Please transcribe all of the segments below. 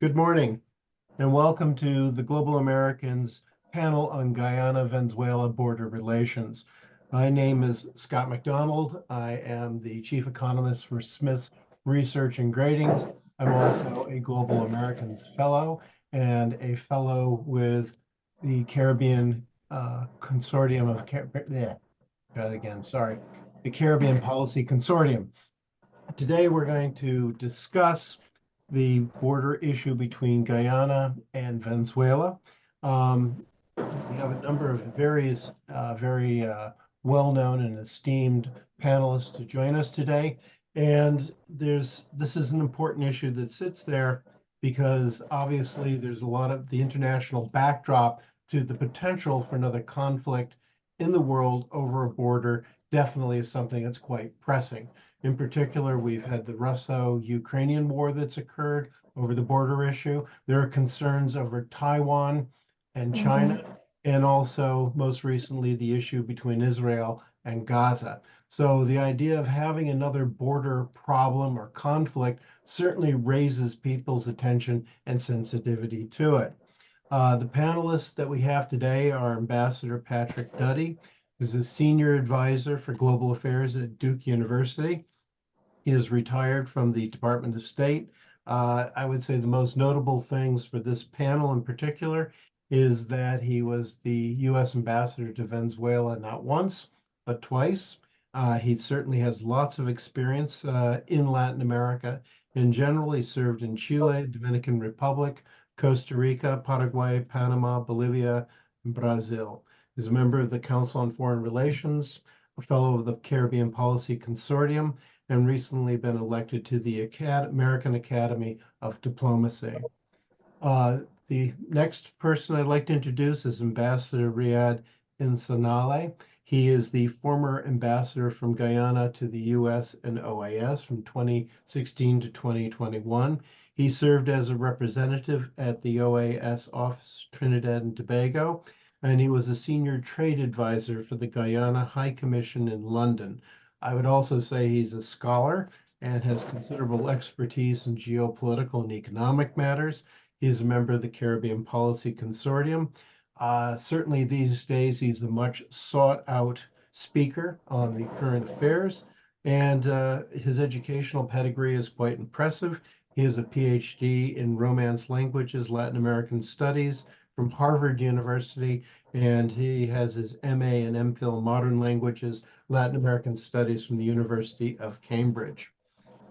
Good morning, and welcome to the Global Americans panel on Guyana-Venezuela border relations. My name is Scott MacDonald. I am the chief economist for Smith's Research and Gradings. I'm also a Global Americans Fellow and a fellow with the Caribbean Consortium of the Caribbean Policy Consortium. Today, we're going to discuss the border issue between Guyana and Venezuela. We have a number of various, very well-known and esteemed panelists to join us today. And this is an important issue that sits there because obviously there's a lot of the international backdrop to the potential for another conflict in the world over a border definitely is something that's quite pressing. In particular, we've had the Russo-Ukrainian war that's occurred over the border issue. There are concerns over Taiwan and China, and also most recently the issue between Israel and Gaza. So the idea of having another border problem or conflict certainly raises people's attention and sensitivity to it. The panelists that we have today are Ambassador Patrick Duddy, who's a senior advisor for global affairs at Duke University. He is retired from the Department of State. I would say the most notable things for this panel in particular is that he was the U.S. ambassador to Venezuela not once, but twice. He certainly has lots of experience in Latin America. In general, he served in Chile, Dominican Republic, Costa Rica, Paraguay, Panama, Bolivia, and Brazil. He's a member of the Council on Foreign Relations, a fellow of the Caribbean Policy Consortium, and recently been elected to the American Academy of Diplomacy. The next person I'd like to introduce is Ambassador Riyad Insanally. He is the former ambassador from Guyana to the U.S. and OAS from 2016 to 2021. He served as a representative at the OAS office, Trinidad and Tobago, and he was a senior trade advisor for the Guyana High Commission in London. I would also say he's a scholar and has considerable expertise in geopolitical and economic matters. He is a member of the Caribbean Policy Consortium. Certainly these days, he's a much sought out speaker on the current affairs, and his educational pedigree is quite impressive. He has a PhD in Romance Languages, Latin American Studies from Harvard University, and he has his MA and MPhil in Modern Languages, Latin American Studies from the University of Cambridge.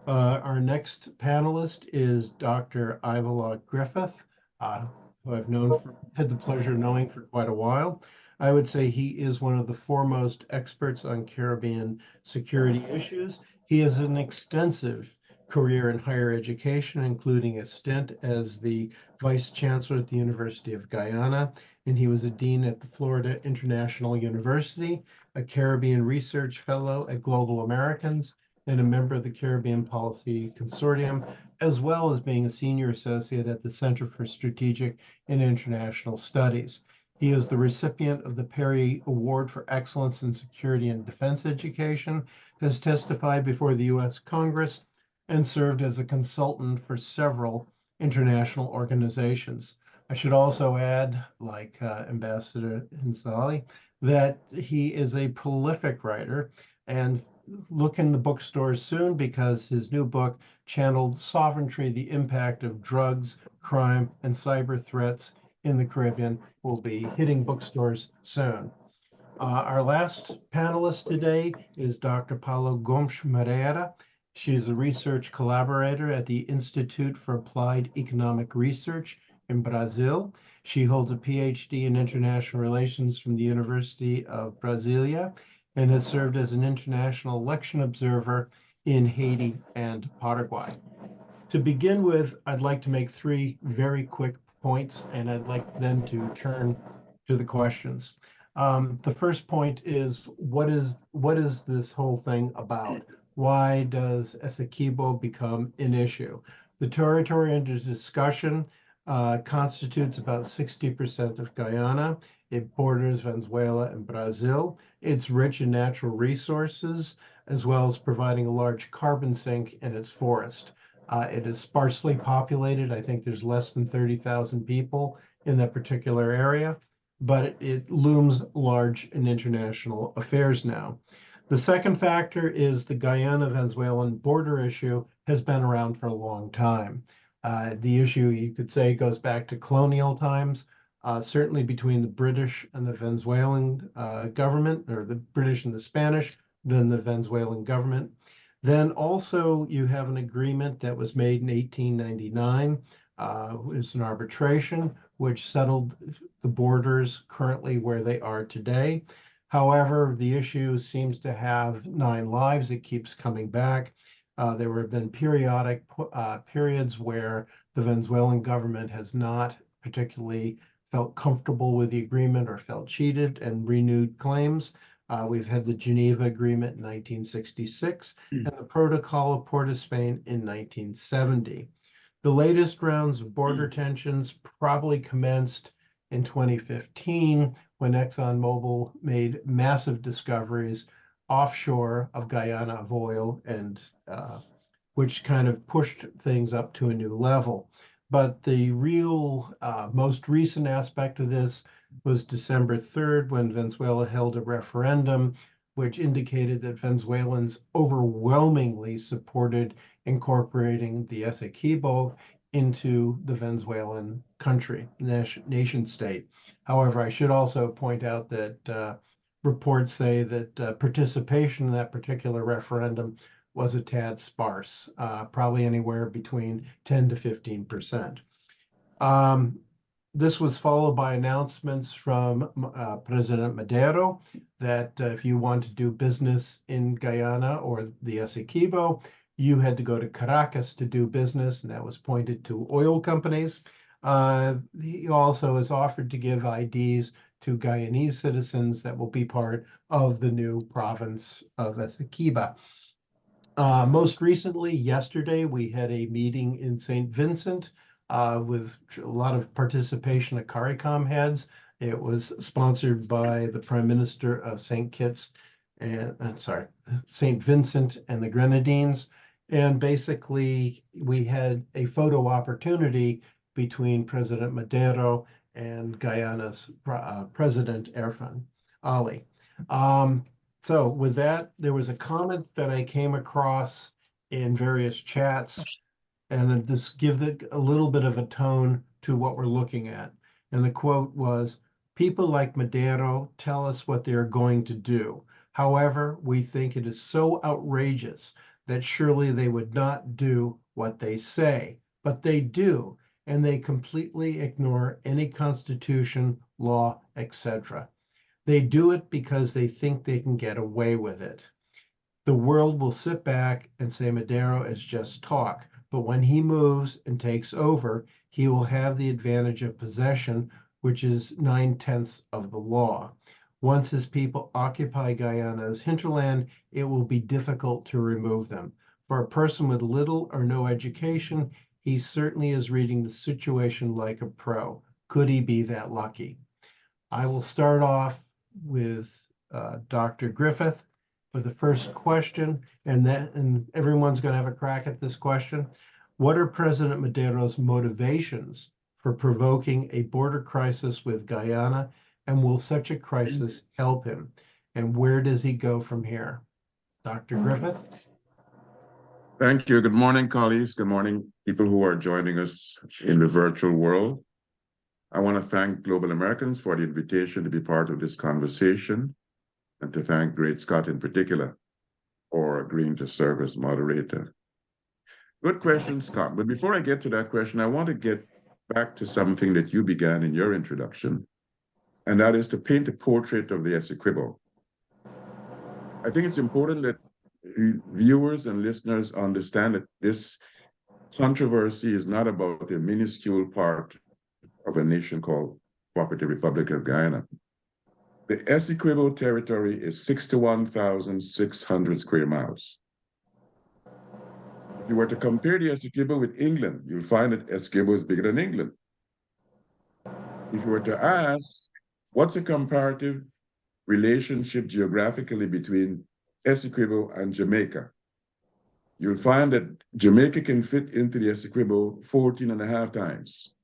Our next panelist is Dr. Ivewlaw Griffith, who I've had the pleasure of knowing for quite a while. I would say he is one of the foremost experts on Caribbean security issues. He has an extensive career in higher education, including a stint as the vice chancellor at the University of Guyana, and he was a dean at the Florida International University, a Caribbean research fellow at Global Americans, and a member of the Caribbean Policy Consortium, as well as being a senior associate at the Center for Strategic and International Studies. He is the recipient of the Perry Award for Excellence in Security and Defense Education, has testified before the U.S. Congress, and served as a consultant for several international organizations. I should also add, like Ambassador Insanally, that he is a prolific writer, and look in the bookstores soon because his new book, Channeled Sovereignty, the Impact of Drugs, Crime, and Cyber Threats in the Caribbean, will be hitting bookstores soon. Our last panelist today is Dr. Paula Gomes Moreira. She is a research collaborator at the Institute for Applied Economic Research in Brazil. She holds a PhD in international relations from the University of Brasilia and has served as an international election observer in Haiti and Paraguay. To begin with, I'd like to make three very quick points, and I'd like then to turn to the questions. The first point is, what is this whole thing about? Why does Essequibo become an issue? The territory under discussion constitutes about 60% of Guyana. It borders Venezuela and Brazil. It's rich in natural resources, as well as providing a large carbon sink in its forest. It is sparsely populated. I think there's less than 30,000 people in that particular area, but it looms large in international affairs now. The second factor is the Guyana-Venezuelan border issue has been around for a long time. The issue, you could say, goes back to colonial times, certainly between the British and the Venezuelan government, or the British and the Spanish, then the Venezuelan government. Then also you have an agreement that was made in 1899. It's an arbitration which settled the borders currently where they are today. However, the issue seems to have 9 lives. It keeps coming back. There have been periodic periods where the Venezuelan government has not particularly felt comfortable with the agreement or felt cheated and renewed claims. We've had the Geneva Agreement in 1966 and the Protocol of Port of Spain in 1970. The latest rounds of border tensions probably commenced in 2015 when ExxonMobil made massive discoveries offshore of Guyana of oil, and which kind of pushed things up to a new level. But the real most recent aspect of this was December 3rd, when Venezuela held a referendum which indicated that Venezuelans overwhelmingly supported incorporating the Essequibo into the Venezuelan country, nation state. However, I should also point out that reports say that participation in that particular referendum was a tad sparse, probably anywhere between 10 to 15%. This was followed by announcements from President Madero that if you want to do business in Guyana or the Essequibo, you had to go to Caracas to do business, and that was pointed to oil companies. He also has offered to give IDs to Guyanese citizens that will be part of the new province of Essequibo. Most recently, yesterday, we had a meeting in St. Vincent with a lot of participation of CARICOM heads. It was sponsored by the Prime Minister of St. Kitts and St. Vincent and the Grenadines. And basically, we had a photo opportunity between President Madero and Guyana's President Irfan Ali. So with that, there was a comment that I came across in various chats, and this gives it a little bit of a tone to what we're looking at. And the quote was, "People like Madero tell us what they are going to do. However, we think it is so outrageous that surely they would not do what they say, but they do, and they completely ignore any constitution, law, etc. They do it because they think they can get away with it. The world will sit back and say Madero is just talk, but when he moves and takes over, he will have the advantage of possession, which is 9/10 of the law. Once his people occupy Guyana's hinterland, it will be difficult to remove them. For a person with little or no education, he certainly is reading the situation like a pro. Could he be that lucky?" I will start off with Dr. Griffith for the first question, and everyone's going to have a crack at this question. What are President Madero's motivations for provoking a border crisis with Guyana, and will such a crisis help him? And where does he go from here? Dr. Griffith? Thank you. Good morning, colleagues. Good morning, people who are joining us in the virtual world. I want to thank Global Americans for the invitation to be part of this conversation, and to thank Great Scott in particular for agreeing to serve as moderator. Good question, Scott. But before I get to that question, I want to get back to something that you began in your introduction, and that is to paint a portrait of the Essequibo. I think it's important that viewers and listeners understand that this controversy is not about a minuscule part of a nation called Cooperative Republic of Guyana. The Essequibo territory is 61,600 square miles. If you were to compare the Essequibo with England, you'll find that Essequibo is bigger than England. If you were to ask, what's a comparative relationship geographically between Essequibo and Jamaica? you'll find that Jamaica can fit into the Essequibo 14 and a half times.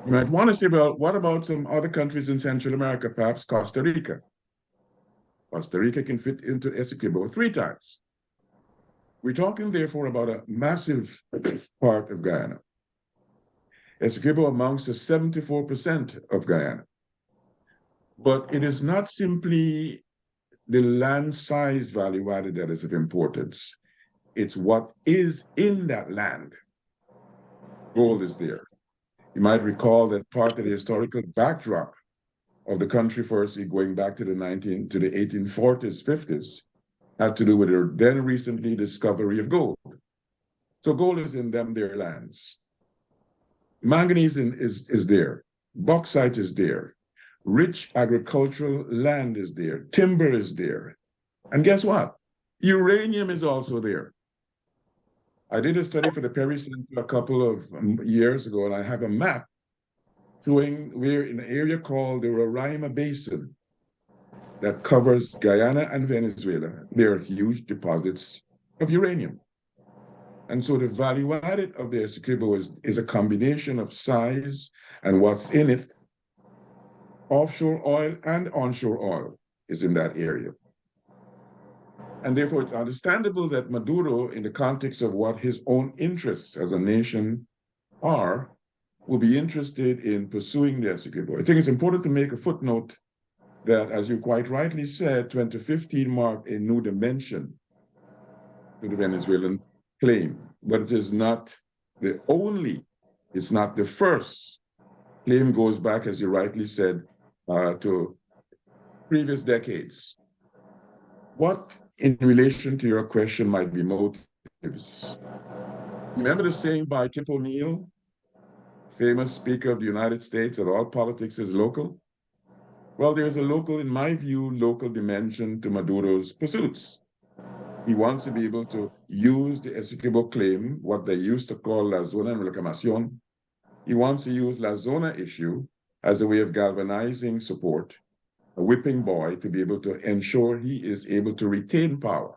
You might want to say, well, what about some other countries in Central America, perhaps Costa Rica? Costa Rica can fit into Essequibo 3 times. We're talking, therefore, about a massive part of Guyana. Essequibo amounts to 74% of Guyana. But it is not simply the land size value added that is of importance. It's what is in that land. Gold is there. You might recall that part of the historical backdrop of the country, firstly going back to the 1840s, 50s, had to do with the then recently discovery of gold. So gold is in their lands. Manganese is there. Bauxite is there. Rich agricultural land is there. Timber is there. And guess what? Uranium is also there. I did a study for the Perry Center a couple of years ago, and I have a map showing we're in an area called the Roraima Basin that covers Guyana and Venezuela. There are huge deposits of uranium. And so the value added of the Essequibo is a combination of size and what's in it. Offshore oil and onshore oil is in that area. And therefore, it's understandable that Maduro, in the context of what his own interests as a nation are, will be interested in pursuing the Essequibo. I think it's important to make a footnote that, as you quite rightly said, 2015 marked a new dimension to the Venezuelan claim, but it is not the only, it's not the first. Claim goes back, as you rightly said, to previous decades. What, in relation to your question, might be motives? Remember the saying by Tip O'Neill, famous speaker of the United States, that all politics is local? Well, there's a local, in my view, local dimension to Maduro's pursuits. He wants to be able to use the Essequibo claim, what they used to call la zona en reclamación. He wants to use la zona issue as a way of galvanizing support, a whipping boy to be able to ensure he is able to retain power.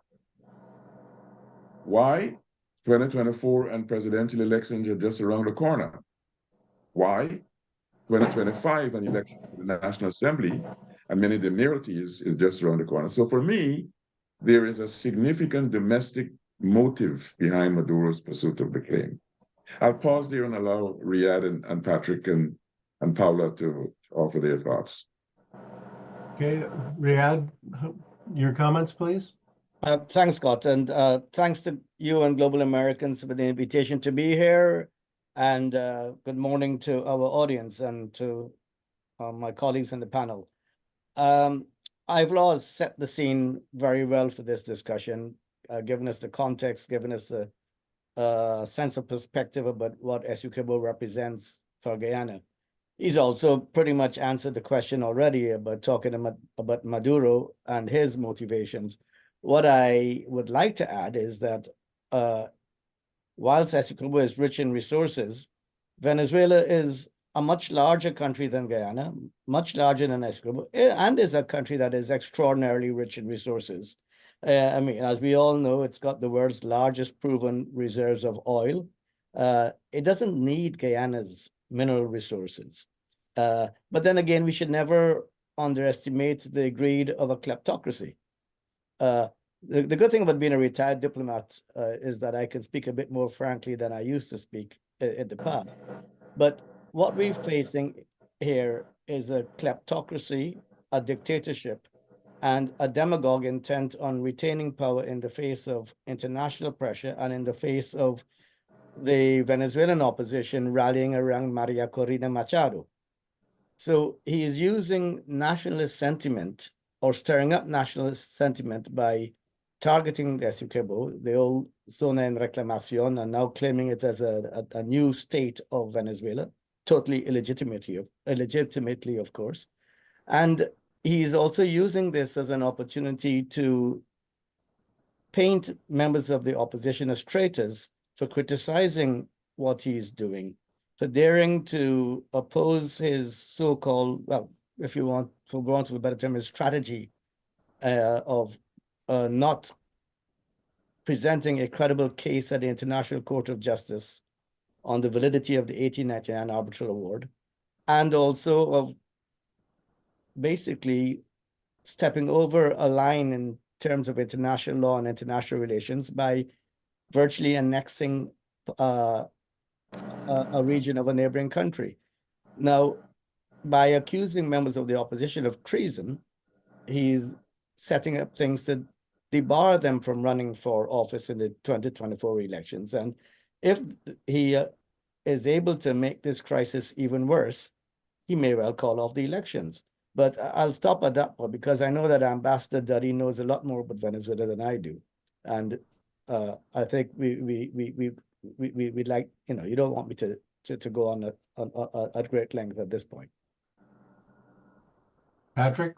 Why? 2024 and presidential elections are just around the corner. Why? 2025 an election for the National Assembly and many of the mayoralties is just around the corner. So for me, there is a significant domestic motive behind Maduro's pursuit of the claim. I'll pause there and allow Riyad and Patrick and Paula to offer their thoughts. Okay, Riyad, your comments, please. Thanks, Scott, and thanks to you and Global Americans for the invitation to be here. And good morning to our audience and to my colleagues in the panel. Ivewlaw has set the scene very well for this discussion, given us the context, given us a sense of perspective about what Essequibo represents for Guyana. He's also pretty much answered the question already about talking about Maduro and his motivations. What I would like to add is that whilst Essequibo is rich in resources, Venezuela is a much larger country than Guyana, much larger than Essequibo, and is a country that is extraordinarily rich in resources. I mean, as we all know, it's got the world's largest proven reserves of oil. It doesn't need Guyana's mineral resources. But then again, we should never underestimate the greed of a kleptocracy. The good thing about being a retired diplomat is that I can speak a bit more frankly than I used to speak in the past. But what we're facing here is a kleptocracy, a dictatorship, and a demagogue intent on retaining power in the face of international pressure and in the face of the Venezuelan opposition rallying around Maria Corina Machado. So he is using nationalist sentiment or stirring up nationalist sentiment by targeting the Essequibo, the old Zona en Reclamación, and now claiming it as a new state of Venezuela, totally illegitimately, of course. And he's also using this as an opportunity to paint members of the opposition as traitors for criticizing what he's doing, for daring to oppose his so-called, well, if you want, for going to a better term, his strategy of not presenting a credible case at the International Court of Justice on the validity of the 1899 arbitral award, and also of basically stepping over a line in terms of international law and international relations by virtually annexing a region of a neighboring country. Now, by accusing members of the opposition of treason, he's setting up things to debar them from running for office in the 2024 elections. And if he is able to make this crisis even worse, he may well call off the elections. But I'll stop at that point because I know that Ambassador Duddy knows a lot more about Venezuela than I do. And I think we'd like, you don't want me to go on at great length at this point. Patrick?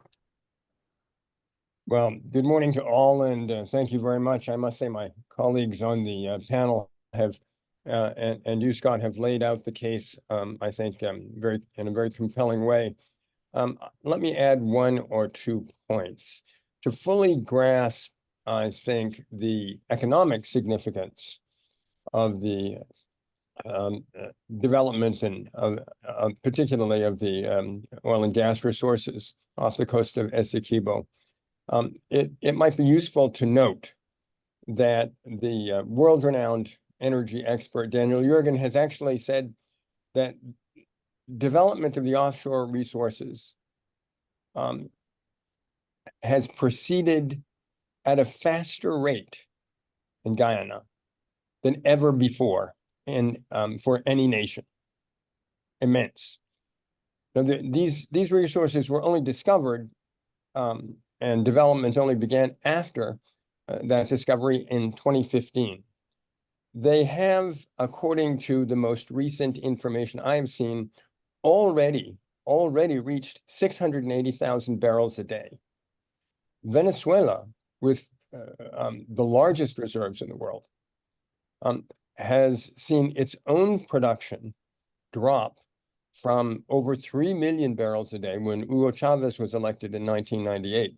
Well, good morning to all, and thank you very much. I must say my colleagues on the panel have, and you, Scott, have laid out the case, I think, in a very compelling way. Let me add 1 or 2 points. To fully grasp, I think, the economic significance of the development and particularly of the oil and gas resources off the coast of Essequibo, it might be useful to note that the world-renowned energy expert Daniel Yergin has actually said that development of the offshore resources has proceeded at a faster rate in Guyana than ever before for any nation. Immense. Now, these resources were only discovered and development only began after that discovery in 2015. They have, according to the most recent information I have seen, already reached 680,000 barrels a day. Venezuela, with the largest reserves in the world, has seen its own production drop from over 3 million barrels a day when Hugo Chavez was elected in 1998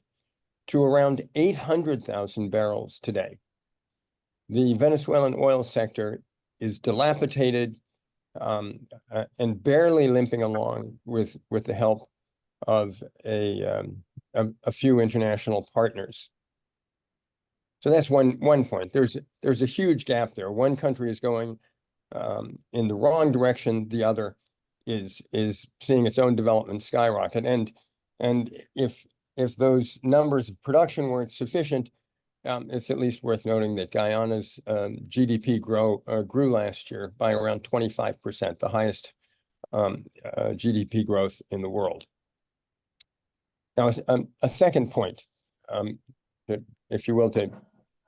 to around 800,000 barrels today. The Venezuelan oil sector is dilapidated and barely limping along with the help of a few international partners. So that's one point. There's a huge gap there. One country is going in the wrong direction. The other is seeing its own development skyrocket. And if those numbers of production weren't sufficient, it's at least worth noting that Guyana's GDP grew last year by around 25%, the highest GDP growth in the world. Now, a second point, if you will, to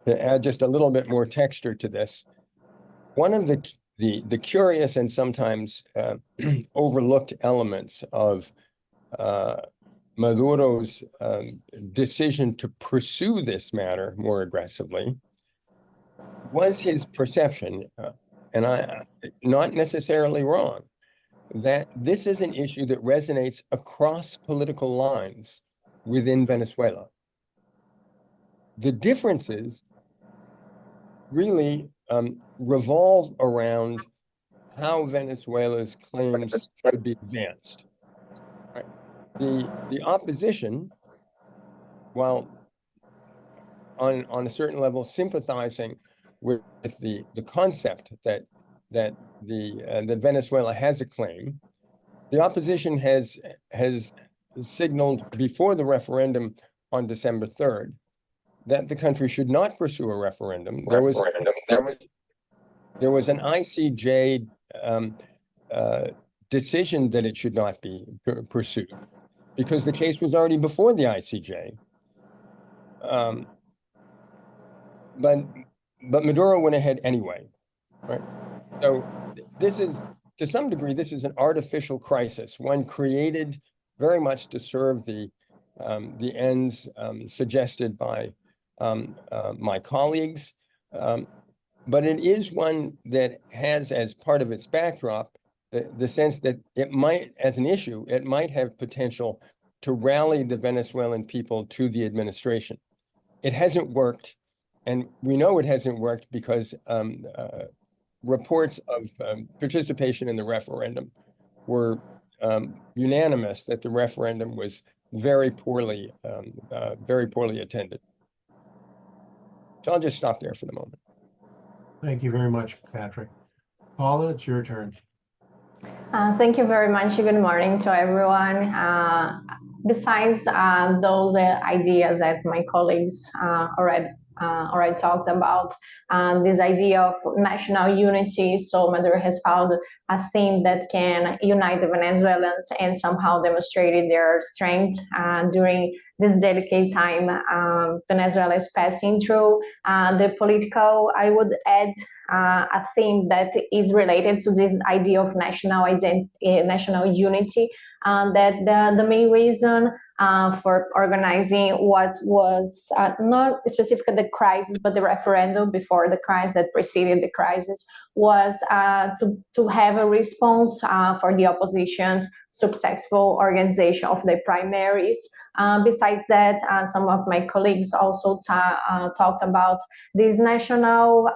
add just a little bit more texture to this, one of the curious and sometimes overlooked elements of Maduro's decision to pursue this matter more aggressively was his perception, and I not necessarily wrong, that this is an issue that resonates across political lines within Venezuela. The differences really revolve around how Venezuela's claims should be advanced. Right? The opposition, while on a certain level sympathizing with the concept that Venezuela has a claim, the opposition has signaled before the referendum on December 3rd that the country should not pursue a referendum. There was an ICJ decision that it should not be pursued because the case was already before the ICJ. But Maduro went ahead anyway, right? So this is, to some degree, this is an artificial crisis, one created very much to serve the ends suggested by my colleagues, but it is one that has as part of its backdrop the sense that it might, as an issue, it might have potential to rally the Venezuelan people to the administration. It hasn't worked. And we know it hasn't worked because reports of participation in the referendum were unanimous that the referendum was very poorly attended. So I'll just stop there for the moment. Thank you very much, Patrick. Paula, it's your turn. Thank you very much. Good morning to everyone. Besides those ideas that my colleagues already talked about, this idea of national unity, so Maduro has found a theme that can unite the Venezuelans and somehow demonstrated their strength during this delicate time Venezuela is passing through. The political, I would add a theme that is related to this idea of national identity, national unity, that the main reason for organizing what was not specifically the crisis, but the referendum before the crisis that preceded the crisis was to have a response for the opposition's successful organization of the primaries. Besides that, some of my colleagues also talked about this national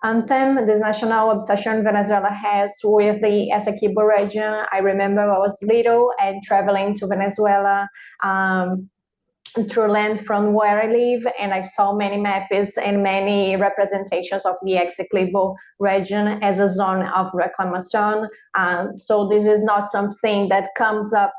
anthem, this national obsession Venezuela has with the Essequibo region. I remember I was little and traveling to Venezuela through land from where I live, and I saw many maps and many representations of the Essequibo region as a zone of reclamation. So this is not something that comes up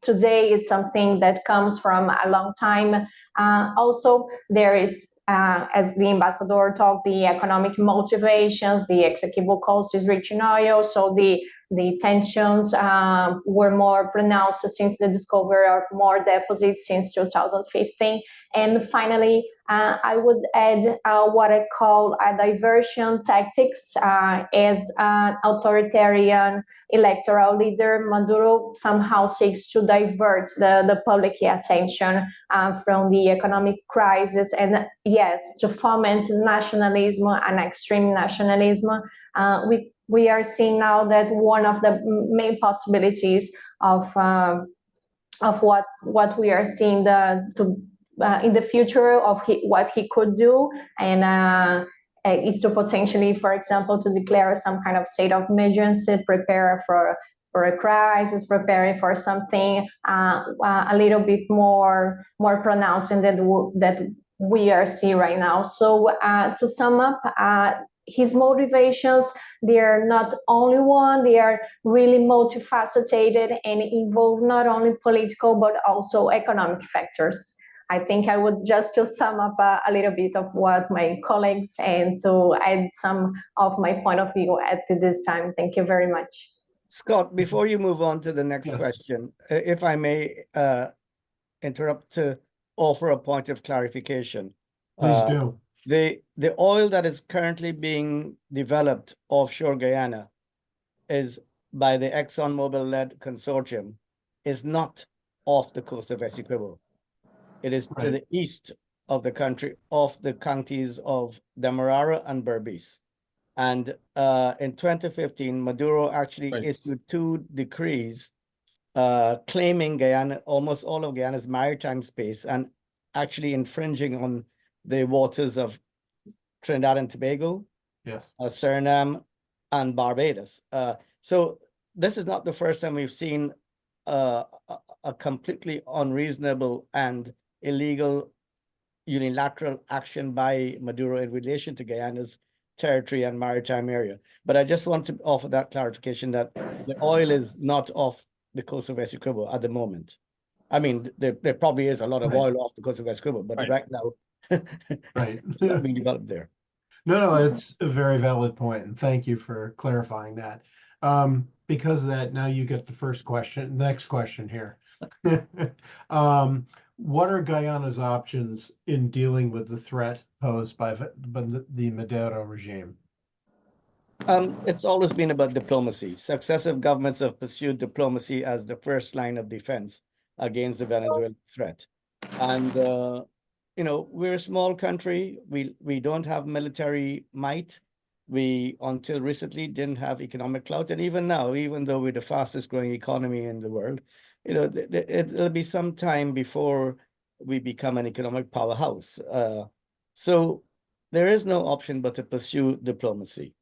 today, it's something that comes from a long time. Also, there is as the ambassador talked, the economic motivations, the Essequibo coast is rich in oil, so the tensions were more pronounced since the discovery of more deposits since 2015. And finally, I would add what I call a diversion tactics. As an authoritarian electoral leader, Maduro somehow seeks to divert the public attention from the economic crisis, and yes, to foment nationalism and extreme nationalism. We are seeing now that one of the main possibilities of what we are seeing in the future of what he could do, and is to potentially, for example, to declare some kind of state of emergency, prepare for a crisis, preparing for something a little bit more pronounced than that we are seeing right now. So to sum up, his motivations, they are not only one, they are really multifaceted and involve not only political but also economic factors. I think I would just to sum up a little bit of what my colleagues and to add some of my point of view at this time. Thank you very much. Scott, before you move on to the next question, if I may interrupt to offer a point of clarification. Please do. The oil that is currently being developed offshore Guyana is by the ExxonMobil-led consortium, is not off the coast of Essequibo. It is to the east of the country, off the counties of Demerara and Berbice. And in 2015, Maduro actually issued 2 decrees claiming Guyana, almost all of Guyana's maritime space, and actually infringing on the waters of Trinidad and Tobago, Suriname, and Barbados. So this is not the first time we've seen a completely unreasonable and illegal unilateral action by Maduro in relation to Guyana's territory and maritime area. But I just want to offer that clarification that the oil is not off the coast of Essequibo at the moment. I mean, there probably is a lot of oil off the coast of Essequibo, but right now, it's not being developed there. No, it's a very valid point, and thank you for clarifying that. Because of that, now you get the first question, next question here. What are Guyana's options in dealing with the threat posed by the Maduro regime? It's always been about diplomacy. Successive governments have pursued diplomacy as the first line of defense against the Venezuelan threat. And, you know, we're a small country. We don't have military might. We, until recently, didn't have economic clout. And even now, even though we're the fastest growing economy in the world, you know, it'll be some time before we become an economic powerhouse. So there is no option but to pursue diplomacy.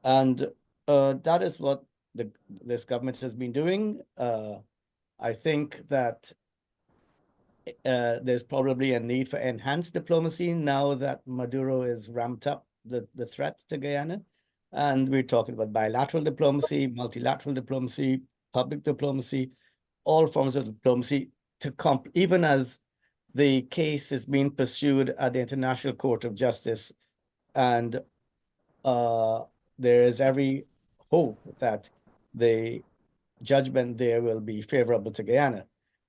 And that is what this government has been doing. I think that there's probably a need for enhanced diplomacy now that Maduro is ramped up the threat to Guyana. And we're talking about bilateral diplomacy, multilateral diplomacy, public diplomacy, all forms of diplomacy even as the case is being pursued at the International Court of Justice. And there is every hope that the judgment there will be favorable to Guyana.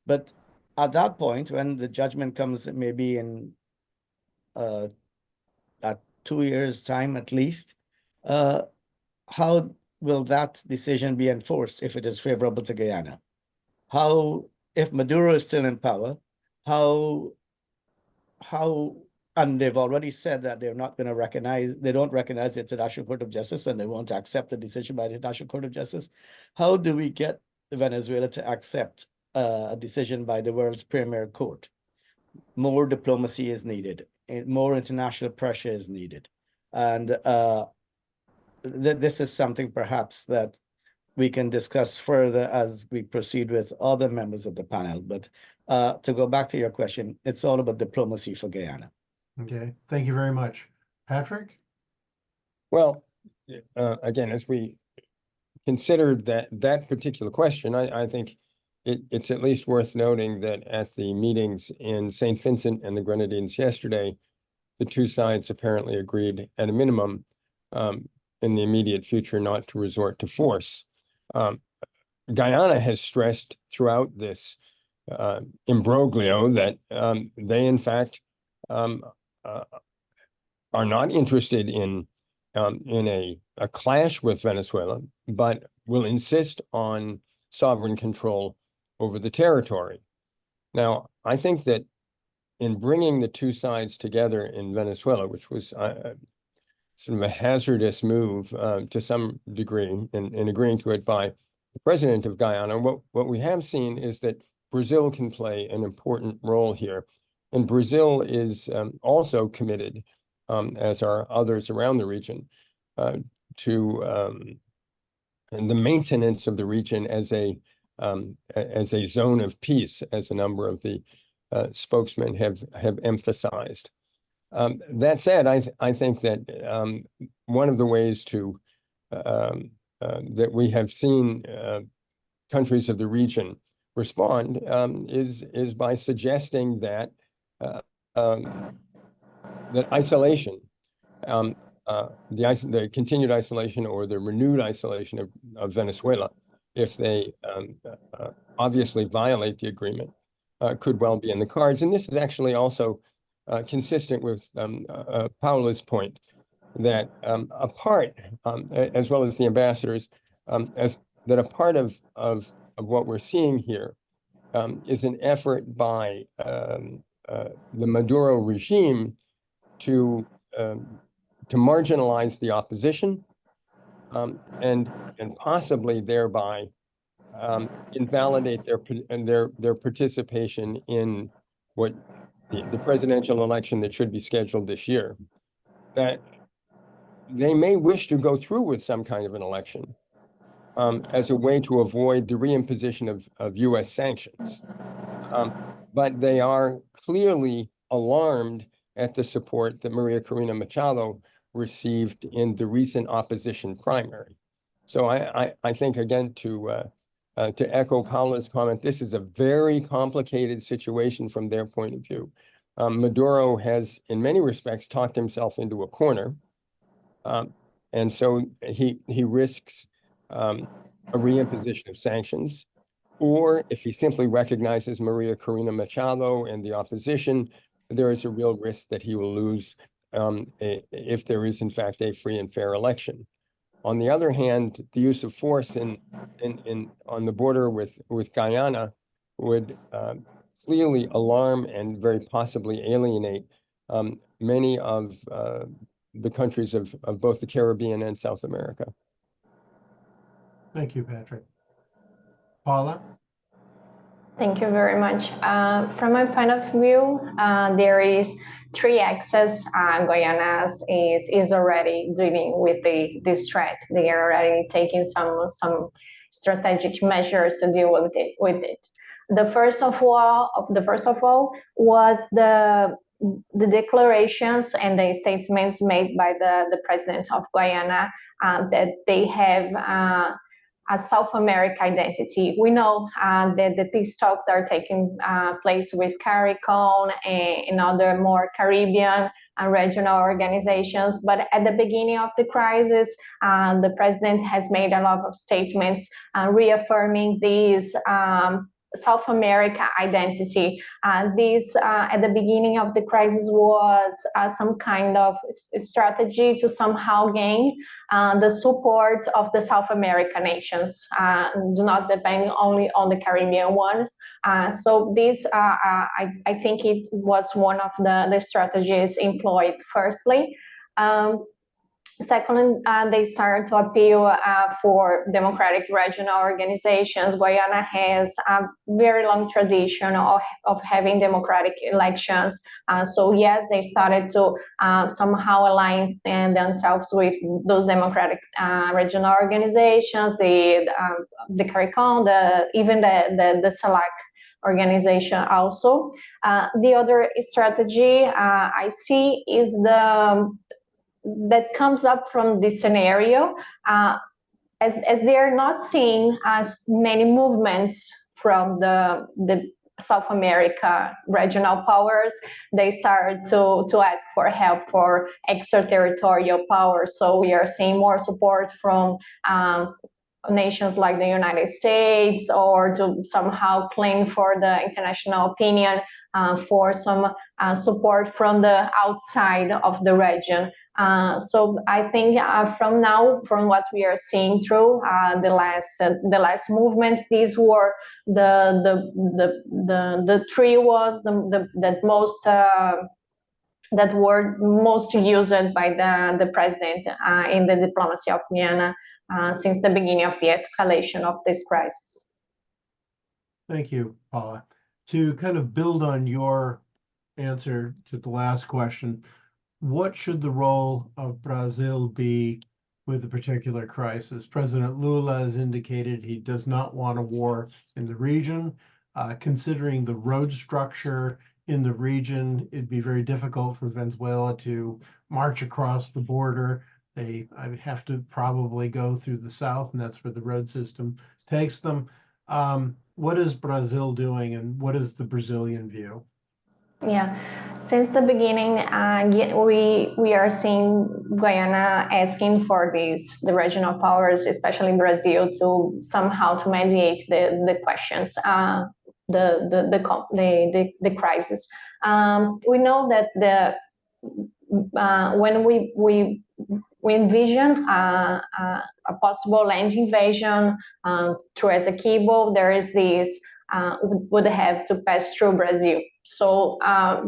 But at that point, when the judgment comes maybe in at 2 years' time at least, how will that decision be enforced if it is favorable to Guyana? How, if Maduro is still in power, and they've already said that they're not going to recognize, they don't recognize the International Court of Justice and they won't accept the decision by the International Court of Justice. How do we get Venezuela to accept a decision by the world's premier court? More diplomacy is needed, more international pressure is needed. And this is something perhaps that we can discuss further as we proceed with other members of the panel. But to go back to your question, it's all about diplomacy for Guyana. Okay, thank you very much. Patrick? Well, again, as we considered that particular question, I think it's at least worth noting that at the meetings in St. Vincent and the Grenadines yesterday, the two sides apparently agreed at a minimum in the immediate future not to resort to force. Guyana has stressed throughout this imbroglio that they in fact are not interested in a clash with Venezuela, but will insist on sovereign control over the territory. Now, I think that in bringing the two sides together in Venezuela, which was sort of a hazardous move to some degree in agreeing to it by the president of Guyana, what we have seen is that Brazil can play an important role here. And Brazil is also committed, as are others around the region, to the maintenance of the region as a zone of peace, as a number of the spokesmen have emphasized. That said, I think that one of the ways to that we have seen countries of the region respond is by suggesting that that isolation, the continued isolation or the renewed isolation of Venezuela, if they obviously violate the agreement, could well be in the cards. And this is actually also consistent with Paula's point that a part, as well as the ambassadors, that a part of what we're seeing here is an effort by the Maduro regime to marginalize the opposition and possibly thereby invalidate their participation in what the presidential election that should be scheduled this year. That they may wish to go through with some kind of an election as a way to avoid the reimposition of U.S. sanctions. But they are clearly alarmed at the support that Maria Corina Machado received in the recent opposition primary. So I think, again, to echo Paula's comment, this is a very complicated situation from their point of view. Maduro has, in many respects, talked himself into a corner. And so he risks a reimposition of sanctions, or if he simply recognizes Maria Corina Machado and the opposition, there is a real risk that he will lose if there is, in fact, a free and fair election. On the other hand, the use of force on the border with Guyana would clearly alarm and very possibly alienate many of the countries of both the Caribbean and South America. Thank you, Patrick. Paula? Thank you very much. From my point of view, there is three axes, Guyana is already dealing with this threat. They are already taking some strategic measures to deal with it. The first of all was the declarations and the statements made by the president of Guyana that they have a South America identity. We know that the peace talks are taking place with CARICOM and other more Caribbean and regional organizations. But at the beginning of the crisis, the president has made a lot of statements reaffirming these South America identity. This, at the beginning of the crisis, was some kind of strategy to somehow gain the support of the South American nations, do not depend only on the Caribbean ones. So this, I think it was one of the strategies employed firstly. Second, they started to appeal for democratic regional organizations. Guyana has a very long tradition of having democratic elections. So yes, they started to somehow align themselves with those democratic regional organizations, the CARICOM, even the SELAC organization also. The other strategy I see is that comes up from this scenario, as they are not seeing as many movements from the South America regional powers, they started to ask for help for extraterritorial powers. So we are seeing more support from nations like the United States, or to somehow claim for the international opinion for some support from the outside of the region. So I think from now, from what we are seeing through the last movements, these were the three was that were most used by the president in the diplomacy of Guyana since the beginning of the escalation of this crisis. Thank you, Paula. To kind of build on your answer to the last question, what should the role of Brazil be with the particular crisis? President Lula has indicated he does not want a war in the region. Considering the road structure in the region, it'd be very difficult for Venezuela to march across the border. I would have to probably go through the south, and that's where the road system takes them. What is Brazil doing, and what is the Brazilian view? Yeah, since the beginning, we are seeing Guyana asking for the regional powers, especially Brazil, to somehow to mediate the questions, the crisis. We know that when we envision a possible land invasion through Essequibo, there is this would have to pass through Brazil. So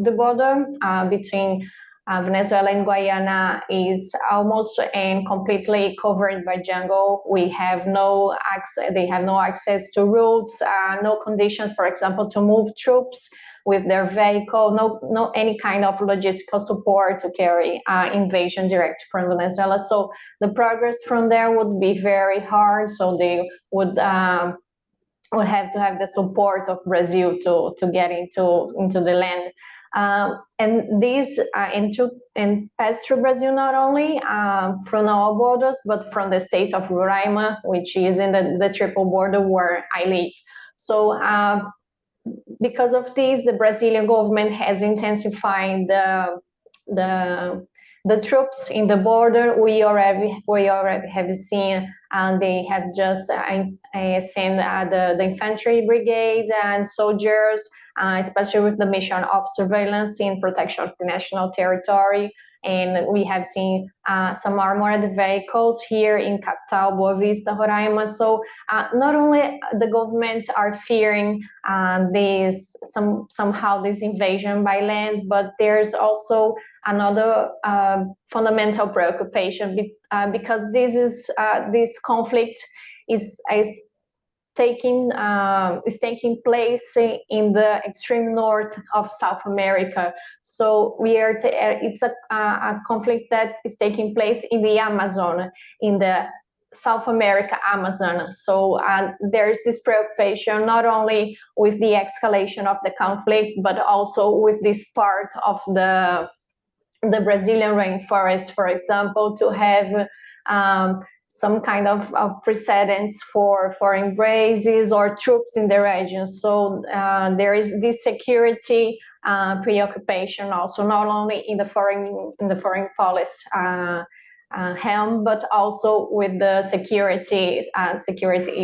the border between Venezuela and Guyana is almost and completely covered by jungle. We have no access. They have no access to roads, no conditions, for example, to move troops with their vehicle, no any kind of logistical support to carry invasion direct from Venezuela. So the progress from there would be very hard. So they would have to have the support of Brazil to get into the land. And these and pass through Brazil not only from our borders, but from the state of Roraima, which is in the triple border where I live. So because of this, the Brazilian government has intensified the troops in the border. We already have seen, and they have just sent the infantry brigade and soldiers, especially with the mission of surveillance in protection of the national territory. And we have seen some armored vehicles here in capital Boa Vista, Roraima. So not only the government are fearing somehow this invasion by land, but there's also another fundamental preoccupation because this conflict is is taking place in the extreme north of South America. So it's a conflict that is taking place in the Amazon, in the South America Amazon. So there's this preoccupation not only with the escalation of the conflict, but also with this part of the Brazilian rainforest, for example, to have some kind of precedents for foreign bases or troops in the region. So there is this security preoccupation also, not only in the foreign policy helm, but also with the security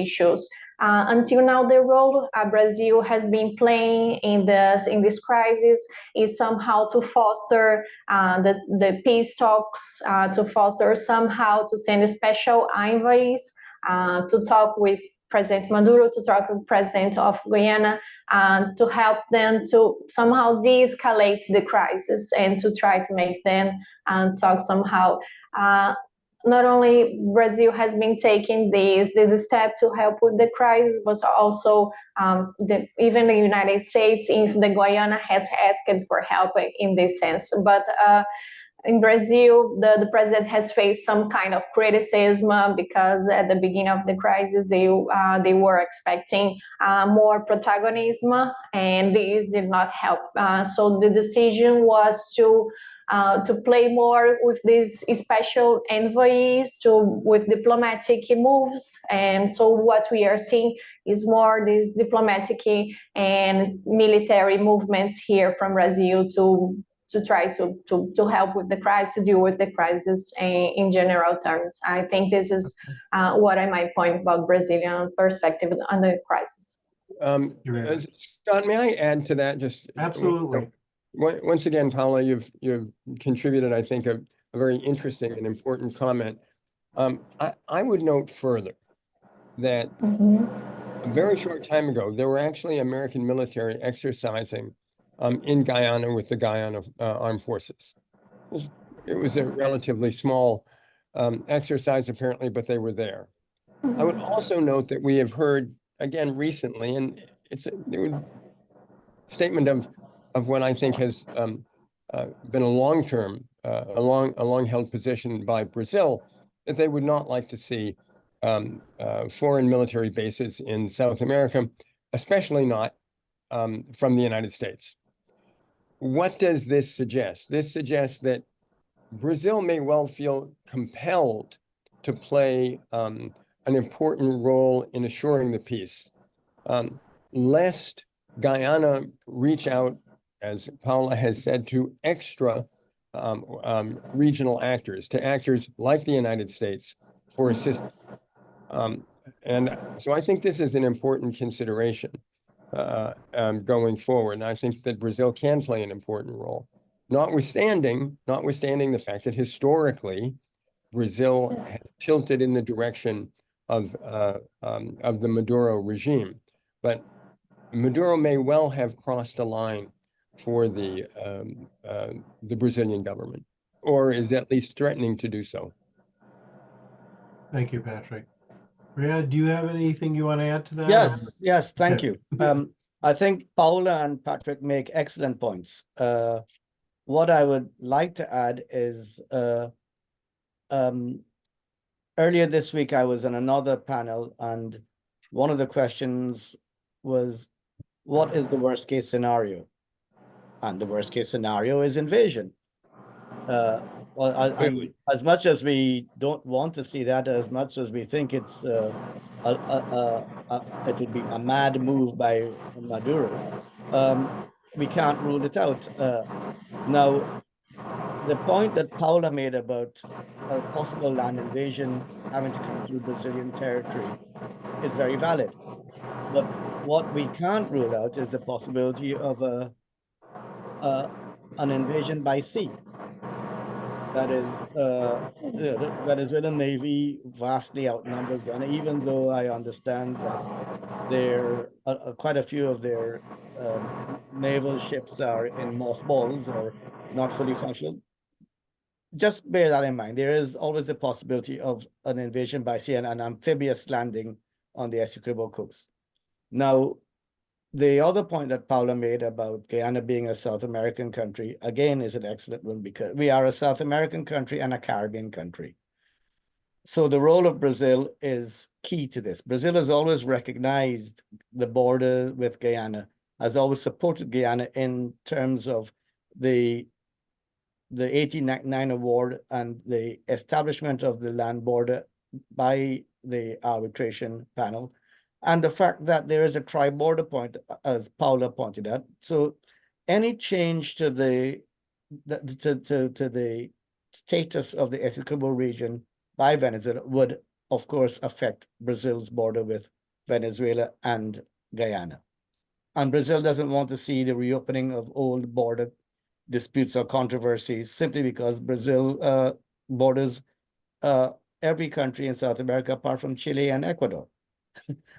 issues. Until now, the role Brazil has been playing in this crisis is somehow to foster the peace talks, to foster somehow to send special envoys to talk with President Maduro, to talk with President of Guyana, to help them to somehow de-escalate the crisis and to try to make them talk somehow. Not only Brazil has been taking this step to help with the crisis, but also even the United States, in the Guyana, has asked for help in this sense. But in Brazil, the president has faced some kind of criticism because at the beginning of the crisis, they were expecting more protagonism, and this did not help. So the decision was to play more with these special envoys, with diplomatic moves. And so what we are seeing is more these diplomatic and military movements here from Brazil to try to help with the crisis, to deal with the crisis in general terms. I think this is what I might point about Brazilian perspective on the crisis. Scott, may I add to that? Just Absolutely. Once again, Paula, you've contributed, I think, a very interesting and important comment. I would note further that a very short time ago, there were actually American military exercising in Guyana with the Guyana Armed Forces. It was a relatively small exercise, apparently, but they were there. I would also note that we have heard, again, recently, and it's a statement of what I think has been a long-term, a long-held position by Brazil, that they would not like to see foreign military bases in South America, especially not from the United States. What does this suggest? This suggests that Brazil may well feel compelled to play an important role in assuring the peace, lest Guyana reach out, as Paula has said, to extra regional actors, to actors like the United States for assistance. And so I think this is an important consideration going forward. And I think that Brazil can play an important role, notwithstanding the fact that historically Brazil has tilted in the direction of the Maduro regime. But Maduro may well have crossed a line for the Brazilian government, or is at least threatening to do so. Thank you, Patrick. Riyad, do you have anything you want to add to that? Yes, thank you. I think Paula and Patrick make excellent points. What I would like to add is earlier this week, I was on another panel, and one of the questions was, what is the worst case scenario? And the worst case scenario is invasion. As much as we don't want to see that, as much as we think it would be a mad move by Maduro, we can't rule it out. Now, the point that Paula made about a possible land invasion having to come through Brazilian territory is very valid. But what we can't rule out is the possibility of an invasion by sea. That is, the Venezuelan Navy vastly outnumbers Guyana, even though I understand that there quite a few of their naval ships are in mothballs or not fully functional. Just bear that in mind. There is always a possibility of an invasion by sea and an amphibious landing on the Essequibo coast. Now, the other point that Paula made about Guyana being a South American country, again, is an excellent one because we are a South American country and a Caribbean country. So the role of Brazil is key to this. Brazil has always recognized the border with Guyana, has always supported Guyana in terms of the 1899 award and the establishment of the land border by the arbitration panel, and the fact that there is a tri-border point, as Paula pointed out. So any change to the status of the Essequibo region by Venezuela would, of course, affect Brazil's border with Venezuela and Guyana. And Brazil doesn't want to see the reopening of old border disputes or controversies simply because Brazil borders every country in South America apart from Chile and Ecuador.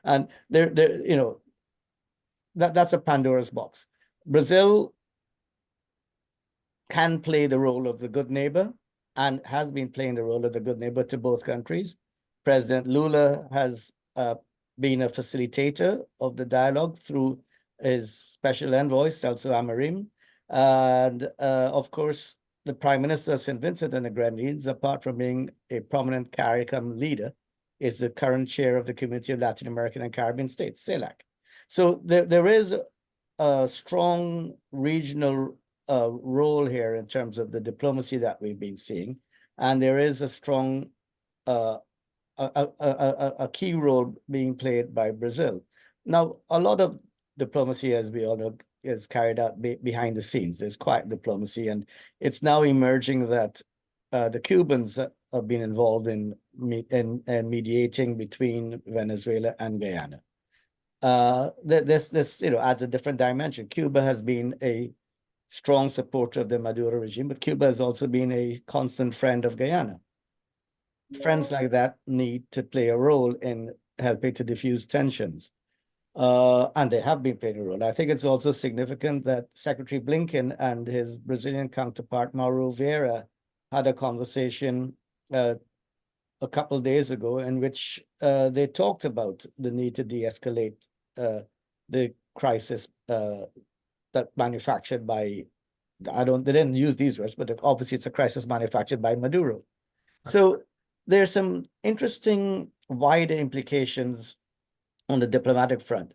And that's a Pandora's box. Brazil can play the role of the good neighbor and has been playing the role of the good neighbor to both countries. President Lula has been a facilitator of the dialogue through his special envoy, Celso Amorim. And of course, the Prime Minister of St. Vincent and the Grenadines, apart from being a prominent CARICOM leader, is the current chair of the Community of Latin American and Caribbean States, CELAC. So there is a strong regional role here in terms of the diplomacy that we've been seeing. And there is a strong, a key role being played by Brazil. Now, a lot of diplomacy, as we all know, is carried out behind the scenes. There's quiet diplomacy, and it's now emerging that the Cubans have been involved in mediating between Venezuela and Guyana. This adds a different dimension. Cuba has been a strong supporter of the Maduro regime, but Cuba has also been a constant friend of Guyana. Friends like that need to play a role in helping to diffuse tensions. And they have been playing a role. I think it's also significant that Secretary Blinken and his Brazilian counterpart, Mauro Vieira, had a conversation a couple of days ago in which they talked about the need to de-escalate the crisis that manufactured by, they didn't use these words, but obviously it's a crisis manufactured by Maduro. So there's some interesting wider implications on the diplomatic front.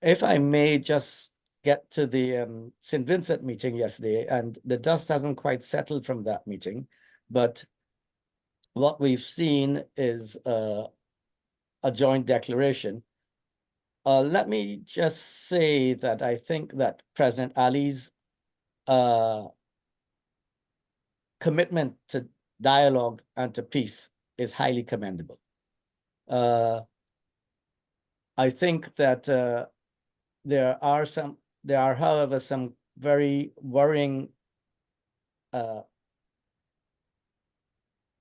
If I may just get to the St. Vincent meeting yesterday, and the dust hasn't quite settled from that meeting, but what we've seen is a joint declaration. Let me just say that I think that President Ali's commitment to dialogue and to peace is highly commendable. I think that there are, however, some very worrying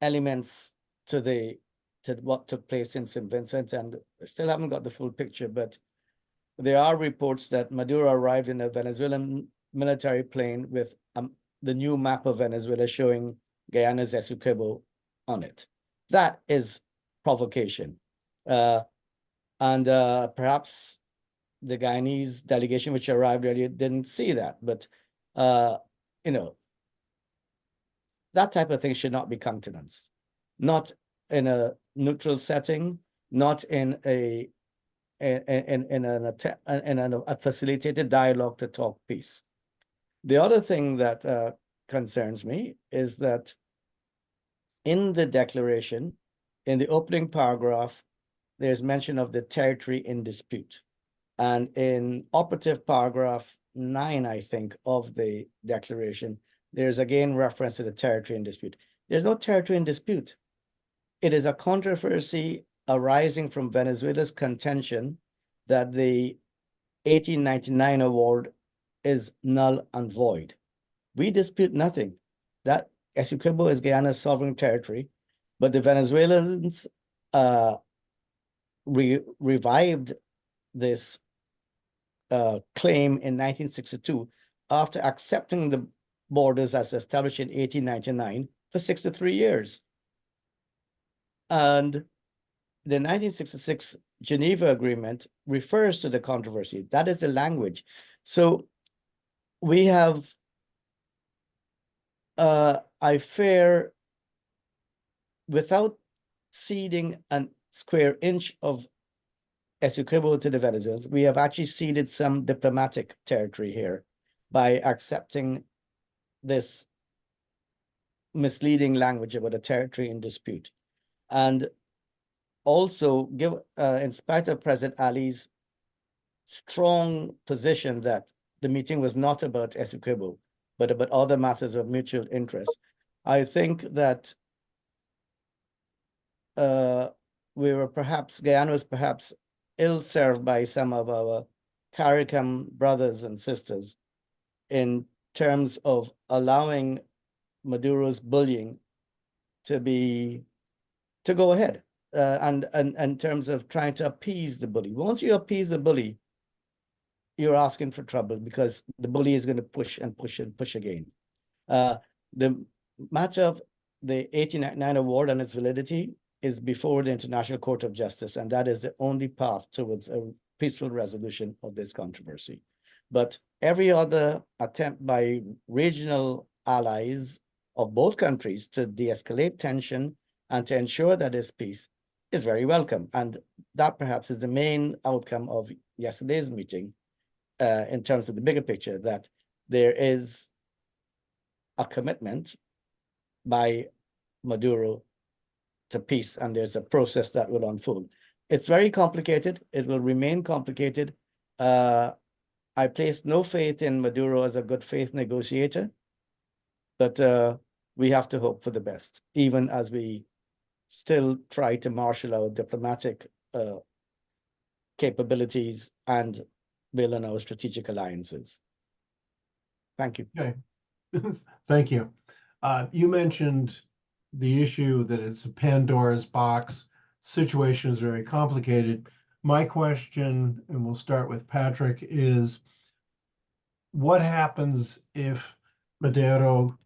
elements to what took place in St. Vincent, and still haven't got the full picture, but there are reports that Maduro arrived in a Venezuelan military plane with the new map of Venezuela showing Guyana's Essequibo on it. That is provocation. And perhaps the Guyanese delegation, which arrived earlier, didn't see that. But, that type of thing should not be countenanced. Not in a neutral setting, not in a facilitated dialogue to talk peace. The other thing that concerns me is that in the declaration, in the opening paragraph, there's mention of the territory in dispute. And in operative paragraph 9, I think, of the declaration, there's again reference to the territory in dispute. There's no territory in dispute. It is a controversy arising from Venezuela's contention that the 1899 award is null and void. We dispute nothing. That Essequibo is Guyana's sovereign territory, but the Venezuelans revived this claim in 1962 after accepting the borders as established in 1899 for 63 years. And the 1966 Geneva Agreement refers to the controversy. That is the language. So we have, I fear, without ceding a square inch of Essequibo to the Venezuelans, we have actually ceded some diplomatic territory here by accepting this misleading language about a territory in dispute. And also, in spite of President Ali's strong position that the meeting was not about Essequibo, but about other matters of mutual interest, I think that Guyana was perhaps ill-served by some of our CARICOM brothers and sisters in terms of allowing Maduro's bullying to go ahead, and in terms of trying to appease the bully. Once you appease the bully, you're asking for trouble, because the bully is going to push and push and push again. The matter of the 1899 award and its validity is before the International Court of Justice, and that is the only path towards a peaceful resolution of this controversy. But every other attempt by regional allies of both countries to de-escalate tension and to ensure that there's peace is very welcome. And that perhaps is the main outcome of yesterday's meeting, in terms of the bigger picture, that there is a commitment by Maduro to peace, and there's a process that will unfold. It's very complicated. It will remain complicated. I place no faith in Maduro as a good faith negotiator, but we have to hope for the best, even as we still try to marshal our diplomatic capabilities and build on our strategic alliances. Thank you. Okay. Thank you. You mentioned the issue that it's a Pandora's box. Situation is very complicated. My question, and we'll start with Patrick, is what happens if Maduro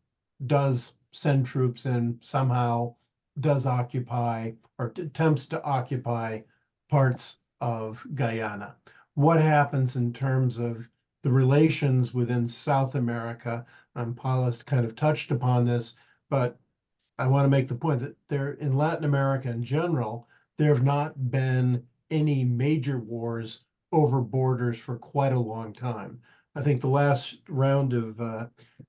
does send troops in, somehow does occupy or attempts to occupy parts of Guyana? What happens in terms of the relations within South America? Paula's kind of touched upon this, but I want to make the point that there, in Latin America in general, there have not been any major wars over borders for quite a long time. I think the last round of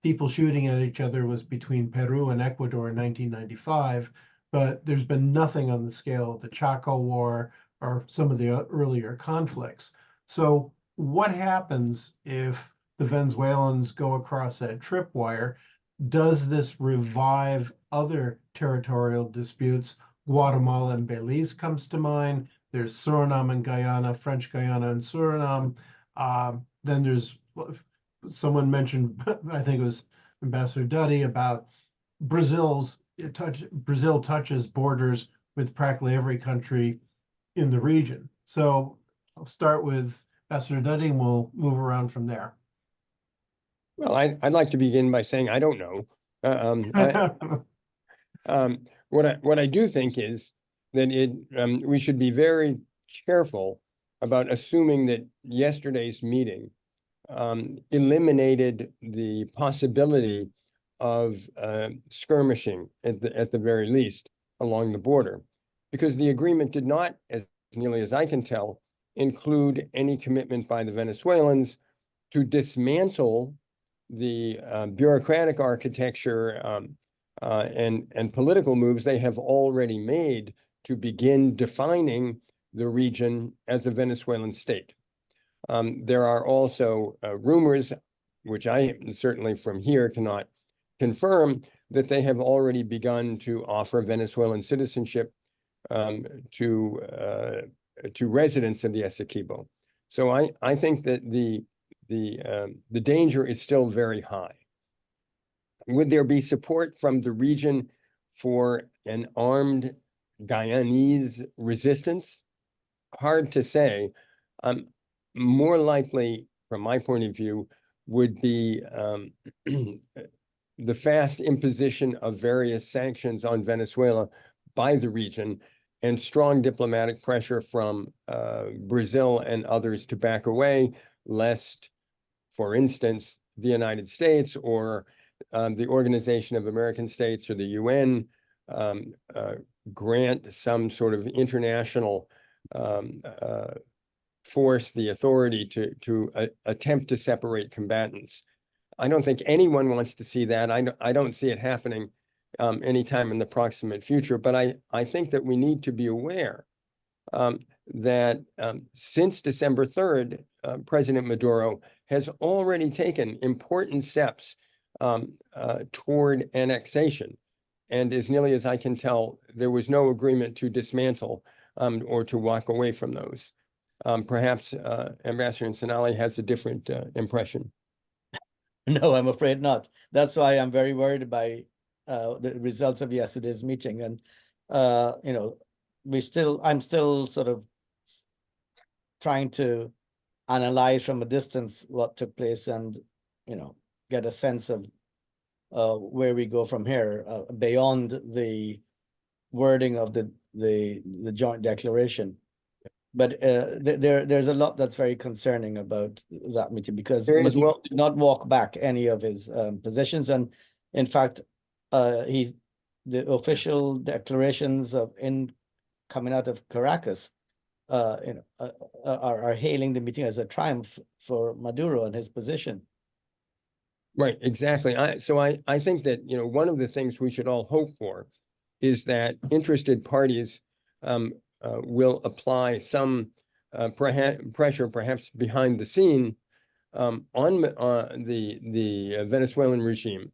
people shooting at each other was between Peru and Ecuador in 1995, but there's been nothing on the scale of the Chaco War or some of the earlier conflicts. So what happens if the Venezuelans go across that tripwire? Does this revive other territorial disputes? Guatemala and Belize comes to mind. There's Suriname and Guyana, French Guyana and Suriname. Then there's, someone mentioned, I think it was Ambassador Duddy, about Brazil touches borders with practically every country in the region. So I'll start with Ambassador Duddy and we'll move around from there. Well, I'd like to begin by saying I don't know. What I do think is that we should be very careful about assuming that yesterday's meeting eliminated the possibility of skirmishing at the very least along the border, because the agreement did not, as nearly as I can tell, include any commitment by the Venezuelans to dismantle the bureaucratic architecture and political moves they have already made to begin defining the region as a Venezuelan state. There are also rumors, which I certainly from here cannot confirm, that they have already begun to offer Venezuelan citizenship to residents of the Essequibo. So I think that the danger is still very high. Would there be support from the region for an armed Guyanese resistance? Hard to say. More likely, from my point of view, would be the fast imposition of various sanctions on Venezuela by the region and strong diplomatic pressure from Brazil and others to back away, lest, for instance, the United States or the Organization of American States or the UN grant some sort of international force the authority to attempt to separate combatants. I don't think anyone wants to see that. I don't see it happening anytime in the proximate future, but I think that we need to be aware that since December 3rd, President Maduro has already taken important steps toward annexation. And as nearly as I can tell, there was no agreement to dismantle or to walk away from those. Perhaps Ambassador Insanally has a different impression. No, I'm afraid not. That's why I'm very worried by the results of yesterday's meeting. And, you know, I'm still sort of trying to analyze from a distance what took place and, you know, get a sense of where we go from here beyond the wording of the joint declaration. But there's a lot that's very concerning about that meeting, because Maduro did not walk back any of his positions, and in fact, the official declarations coming out of Caracas, you know, are hailing the meeting as a triumph for Maduro and his position. Right, exactly. So I think that, you know, one of the things we should all hope for is that interested parties will apply some pressure, perhaps behind the scene, on the Venezuelan regime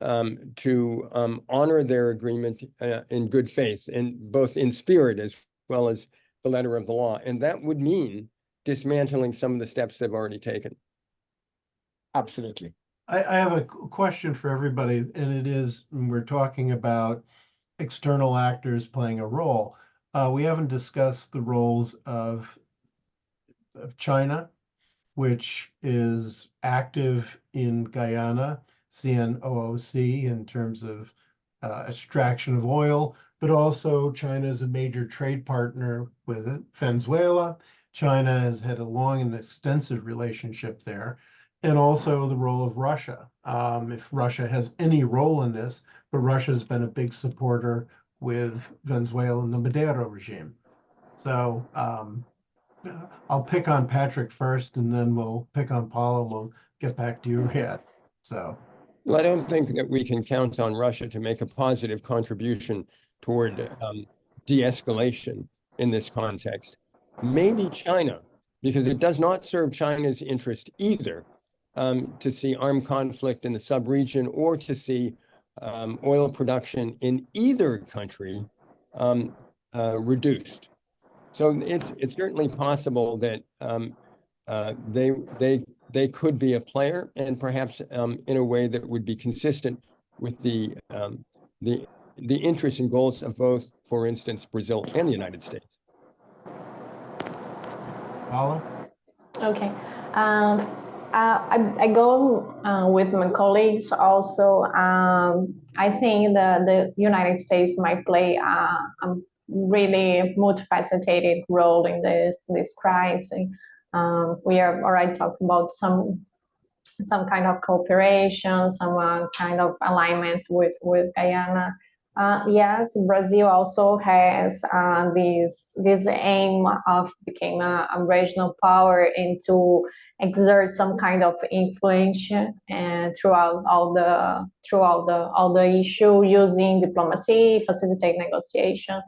to honor their agreement in good faith, and both in spirit as well as the letter of the law. And that would mean dismantling some of the steps they've already taken. Absolutely. I have a question for everybody, and it is, we're talking about external actors playing a role. We haven't discussed the roles of China, which is active in Guyana, CNOOC, in terms of extraction of oil, but also China is a major trade partner with Venezuela. China has had a long and extensive relationship there. And also the role of Russia, if Russia has any role in this, but Russia has been a big supporter with Venezuela and the Maduro regime. So I'll pick on Patrick first, and then we'll pick on Paula. We'll get back to you, Riyad. So, well, I don't think that we can count on Russia to make a positive contribution toward de-escalation in this context. Maybe China, because it does not serve China's interest either to see armed conflict in the sub-region or to see oil production in either country reduced. So it's certainly possible that they could be a player, and perhaps in a way that would be consistent with the interests and goals of both, for instance, Brazil and the United States. Paula? Okay. I go with my colleagues also. I think the United States might play a really multifaceted role in this crisis. We are already talking about some kind of cooperation, some kind of alignment with Guyana. Yes, Brazil also has this aim of becoming a regional power and to exert some kind of influence throughout all the issue, using diplomacy, facilitate negotiation.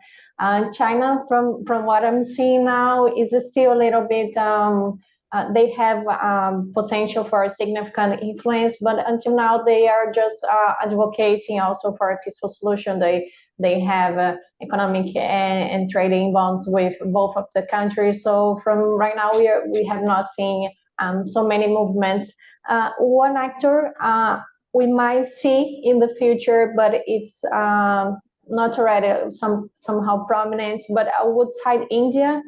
China, from what I'm seeing now, is still a little bit. They have potential for a significant influence, but until now they are just advocating also for a peaceful solution. They have economic and trading bonds with both of the countries. So from right now we have not seen so many movements. One actor we might see in the future, but it's not already somehow prominent, but I would cite India.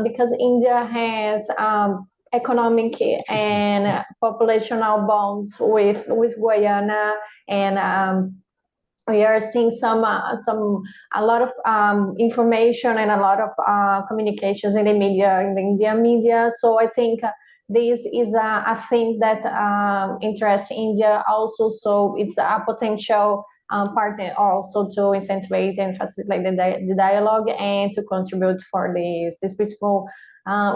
Because India has economic and populational bonds with Guyana, and we are seeing a lot of information and a lot of communications in the media, in the Indian media. So I think this is a thing that interests India also. So it's a potential partner also to incentivize and facilitate the dialogue and to contribute for this peaceful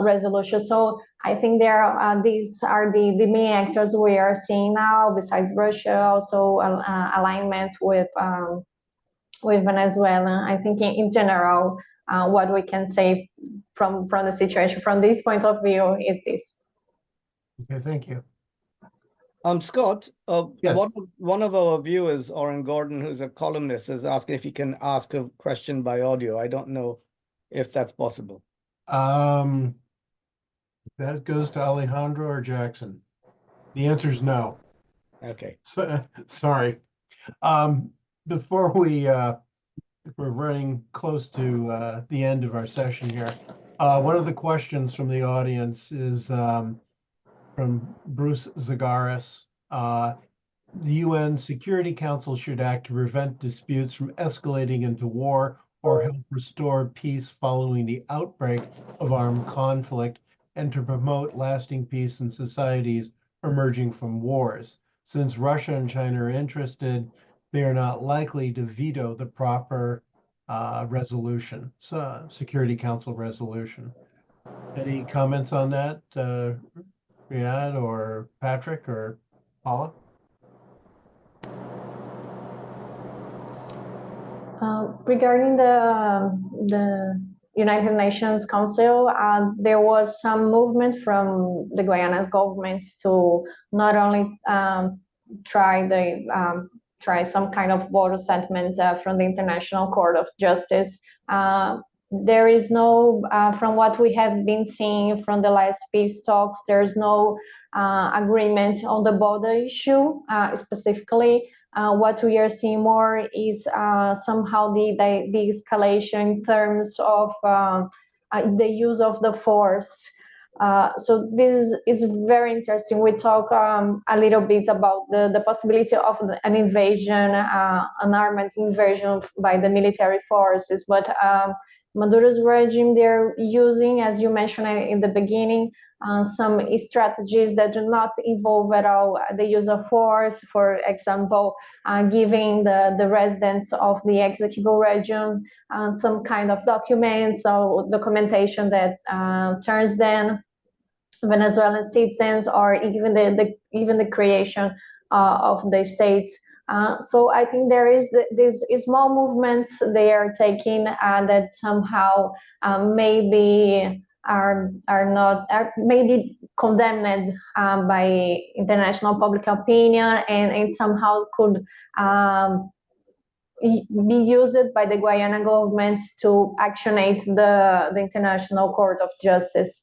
resolution. So I think these are the main actors we are seeing now, besides Russia, also alignment with Venezuela. I think in general, what we can say from the situation, from this point of view, is this. Okay, thank you. Scott, Yes. one of our viewers, Oren Gordon, who's a columnist, is asking if he can ask a question by audio. I don't know if that's possible. That goes to Alejandro or Jackson. The answer is no. Okay. Sorry. Before we're running close to the end of our session here. One of the questions from the audience is from Bruce Zagaris. The UN Security Council should act to prevent disputes from escalating into war or help restore peace following the outbreak of armed conflict and to promote lasting peace in societies emerging from wars. Since Russia and China are interested, they are not likely to veto the proper resolution, Security Council resolution. Any comments on that, Riyad or Patrick or Paula? Regarding the United Nations Council, there was some movement from the Guyana's government to not only try some kind of border settlement from the International Court of Justice. There is no, from what we have been seeing from the last peace talks, there's no agreement on the border issue specifically. What we are seeing more is somehow the escalation in terms of the use of the force. So this is very interesting. We talk a little bit about the possibility of an invasion, an armed invasion by the military forces, but Maduro's regime, they're using, as you mentioned in the beginning, some strategies that do not involve at all the use of force. For example, giving the residents of the executable region some kind of documents or documentation that turns them Venezuelan citizens, or even the creation of the states. So I think there is these small movements they are taking that somehow maybe are maybe condemned by international public opinion, and somehow could be used by the Guyana government to actionate the International Court of Justice.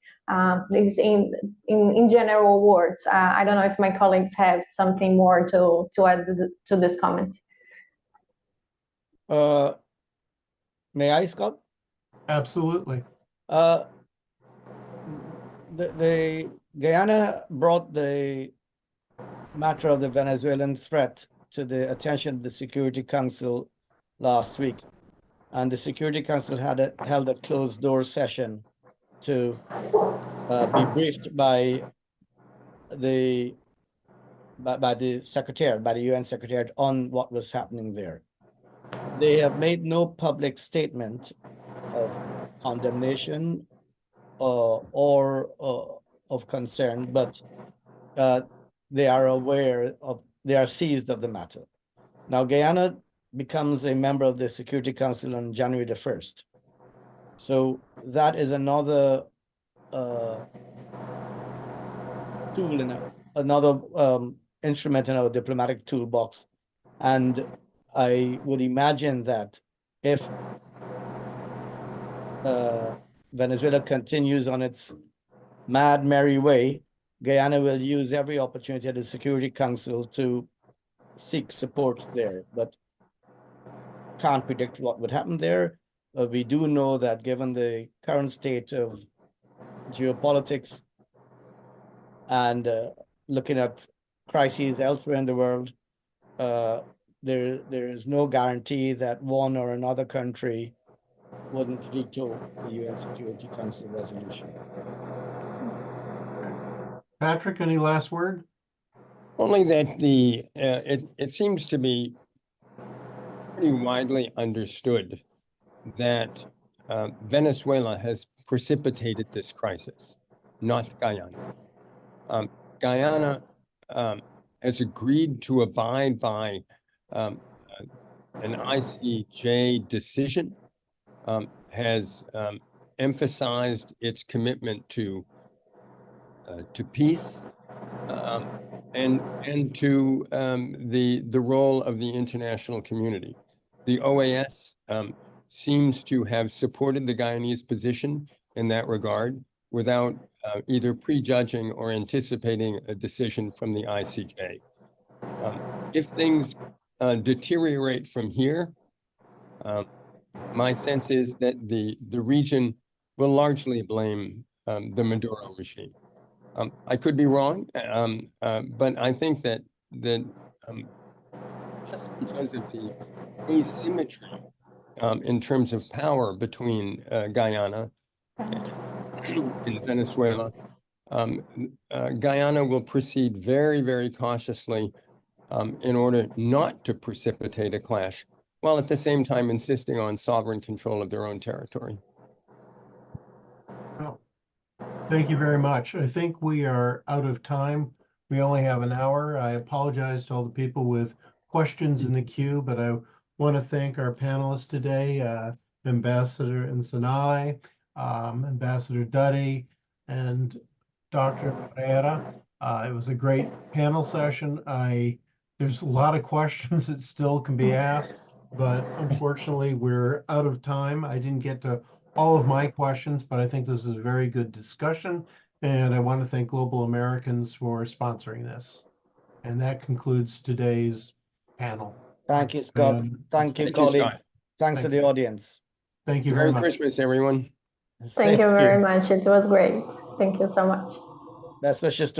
This in general words. I don't know if my colleagues have something more to add to this comment. May I, Scott? Absolutely. The Guyana brought the matter of the Venezuelan threat to the attention of the Security Council last week, and the Security Council held a closed door session to be briefed by the Secretariat, by the UN Secretariat, on what was happening there. They have made no public statement of condemnation or of concern, but they are seized of the matter. Now, Guyana becomes a member of the Security Council on January the 1st. So that is another tool another instrument in our diplomatic toolbox. And I would imagine that if Venezuela continues on its mad, merry way, Guyana will use every opportunity at the Security Council to seek support there, but can't predict what would happen there. We do know that given the current state of geopolitics and looking at crises elsewhere in the world, there is no guarantee that one or another country wouldn't veto the UN Security Council resolution. Patrick, any last word? Only that it seems to be pretty widely understood that Venezuela has precipitated this crisis, not Guyana. Guyana has agreed to abide by an ICJ decision, has emphasized its commitment to peace, and to the role of the international community. The OAS seems to have supported the Guyanese position in that regard without either prejudging or anticipating a decision from the ICJ. If things deteriorate from here, my sense is that the region will largely blame the Maduro regime. I could be wrong, but I think that just because of the asymmetry in terms of power between Guyana and Venezuela, Guyana will proceed very, very cautiously in order not to precipitate a clash, while at the same time insisting on sovereign control of their own territory. Well, thank you very much. I think we are out of time. We only have an hour. I apologize to all the people with questions in the queue, but I want to thank our panelists today, Ambassador Insanally, Ambassador Duddy, and Dr. Moreira. It was a great panel session. There's a lot of questions that still can be asked, but unfortunately we're out of time. I didn't get to all of my questions, but I think this is a very good discussion. And I want to thank Global Americans for sponsoring this. And that concludes today's panel. Thank you, Scott. Thank you, colleagues. Thanks to the audience. Thank you very Merry much. Christmas, everyone. Thank you very much. It was great. Thank you so much. Best wishes to